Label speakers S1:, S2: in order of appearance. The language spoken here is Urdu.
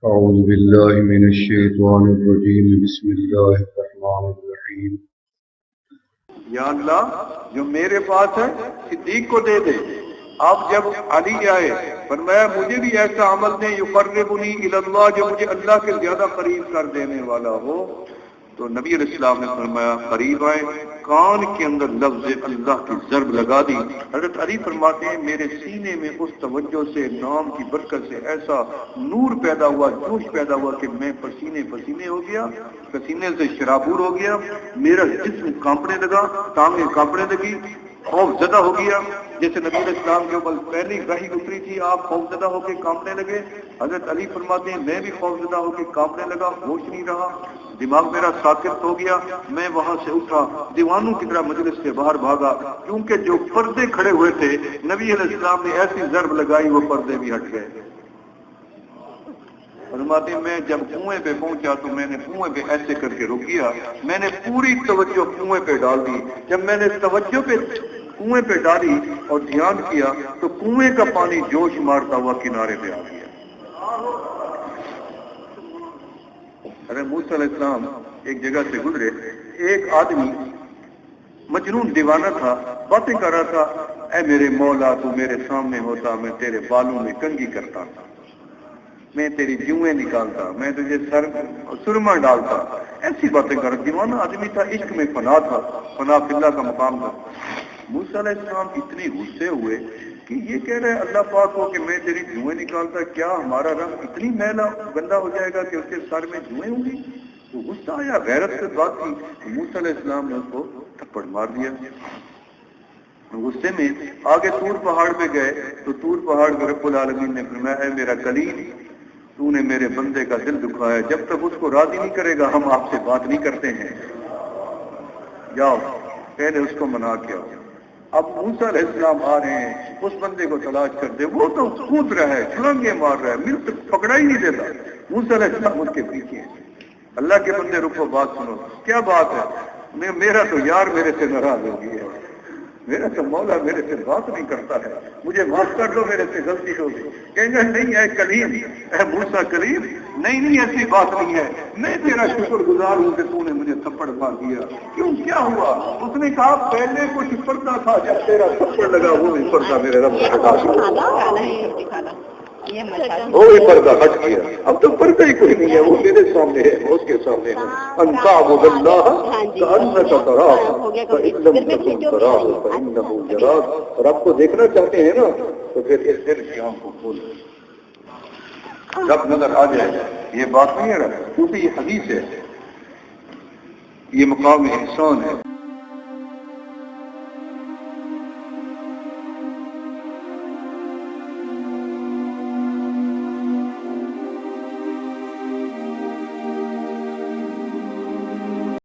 S1: أعوذ بالله من الشيطان الرجيم بسم الله الرحمن الرحيم
S2: یا اللہ جو میرے پاس ہے صدیق کو دے دے۔ اب جب علی آئے فرمایا مجھے بھی ایسا عمل دیں یقربنی الی اللہ جو مجھے اللہ کے زیادہ قریب کر دینے والا ہو، تو نبی علیہ السلام نے فرمایا قریب آئے، کان کے اندر لفظ اللہ کی ضرب لگا دی۔ حضرت علی فرماتے ہیں میرے سینے میں اس توجہ سے، نام کی برکت سے ایسا نور پیدا ہوا، جوش پیدا ہوا کہ میں پسینے پسینے ہو گیا، پسینے سے شرابور ہو گیا، میرا جسم کانپنے لگا، ٹانگیں کانپنے لگی، خوف زدہ ہو گیا۔ جیسے نبی علیہ السلام کے اوپر پہلی وحی اتری تھی، آپ خوف زدہ ہو کے کانپنے لگے۔ حضرت علی فرماتے ہیں میں بھی خوف زدہ ہو کے کانپنے لگا، ہوش نہیں رہا، دماغ میرا ساکت ہو گیا۔ میں وہاں سے اٹھا، دیوانوں کی طرح مجلس سے باہر بھاگا، کیونکہ جو پردے کھڑے ہوئے تھے نبی علیہ السلام نے ایسی ضرب لگائی وہ پردے بھی ہٹ گئے۔ فرماتے ہیں میں جب کنویں پہ پہنچا تو میں نے کنویں پہ ایسے کر کے رک گیا، میں نے پوری توجہ کنویں پہ ڈال دی۔ جب میں نے توجہ پہ کنویں پہ ڈالی اور دھیان کیا تو کنویں کا پانی جوش مارتا ہوا کنارے پہ آ گیا۔ ارے موسیٰ علیہ السلام ایک جگہ سے گزرے، ایک آدمی مجنون دیوانہ تھا، باتیں کر رہا تھا، اے میرے مولا تو میرے سامنے ہوتا میں تیرے بالوں میں کنگھی کرتا، میں تیری جوئیں نکالتا، میں تجھے سرما ڈالتا، ایسی باتیں کر رہا۔ دیوانہ آدمی تھا، عشق میں فنا تھا، فنا فی اللہ کا مقام تھا۔ موسیٰ علیہ السلام اتنی غصے ہوئے کہ یہ کہہ رہے اللہ پاک کو کہ میں تیری جوئیں نکالتا، کیا ہمارا رنگ اتنی میلا گندا ہو جائے گا کہ اس کے سر میں جوئیں ہوں گی؟ تو غصہ آیا، غیرت سے بات کی، موسیٰ علیہ السلام نے اس کو تھپڑ مار دیا۔ غصے میں آگے طور پہاڑ پہ گئے تو طور پہاڑ پہ رب العالمین نے فرمایا اے میرا کلیم تو نے میرے بندے کا دل دکھایا، جب تک اس کو راضی نہیں کرے گا ہم آپ سے بات نہیں کرتے ہیں، جاؤ پہلے اس کو منا کے آؤ۔ اب موسیٰ علیہ السلام آ رہے ہیں، اس بندے کو تلاش کرتے، وہ تو کود رہا ہے، چھلانگے مار رہا ہے، مل تک پکڑا ہی نہیں دیتا۔ موسیٰ علیہ السلام اس کے پیچھے ہیں۔ اللہ کے بندے رکو، بات سنو، کیا بات ہے؟ میرا تو یار میرے سے ناراض ہو گئی ہے، میرا تو مولا میرے سے بات نہیں کرتا ہے، مجھے معاف کر دو، میرے سے غلطی ہو گئی۔ کہیں گے نہیں اے کلیم، اے موسیٰ کلیم، نہیں ایسی بات نہیں ہے، میں تیرا شکر گزار ہوں کہ تو نے مجھے تھپڑ مار دیا۔ کیوں کیا ہوا؟ اس نے کہا پہلے کچھ پردہ تھا، جب تیرا تھپڑ لگا وہ بھی پردہ میرے رب نے ہٹا دیا، وہ بھی پردہ ہٹ گیا، اب تو پردہ ہی کوئی نہیں ہے، وہ میرے سامنے ہے، اس کے سامنے ہے۔ ان تعبد اللہ کأنک تراہ فإن لم تکن تراہ فإنہ یراک۔ اور آپ کو دیکھنا چاہتے ہیں نا تو پھر اس دل کی آنکھ کو کھولیں، جب نظر آ جائے۔ یہ بات نہیں ہے، کیونکہ یہ حدیث ہے، یہ مقام احسان ہے۔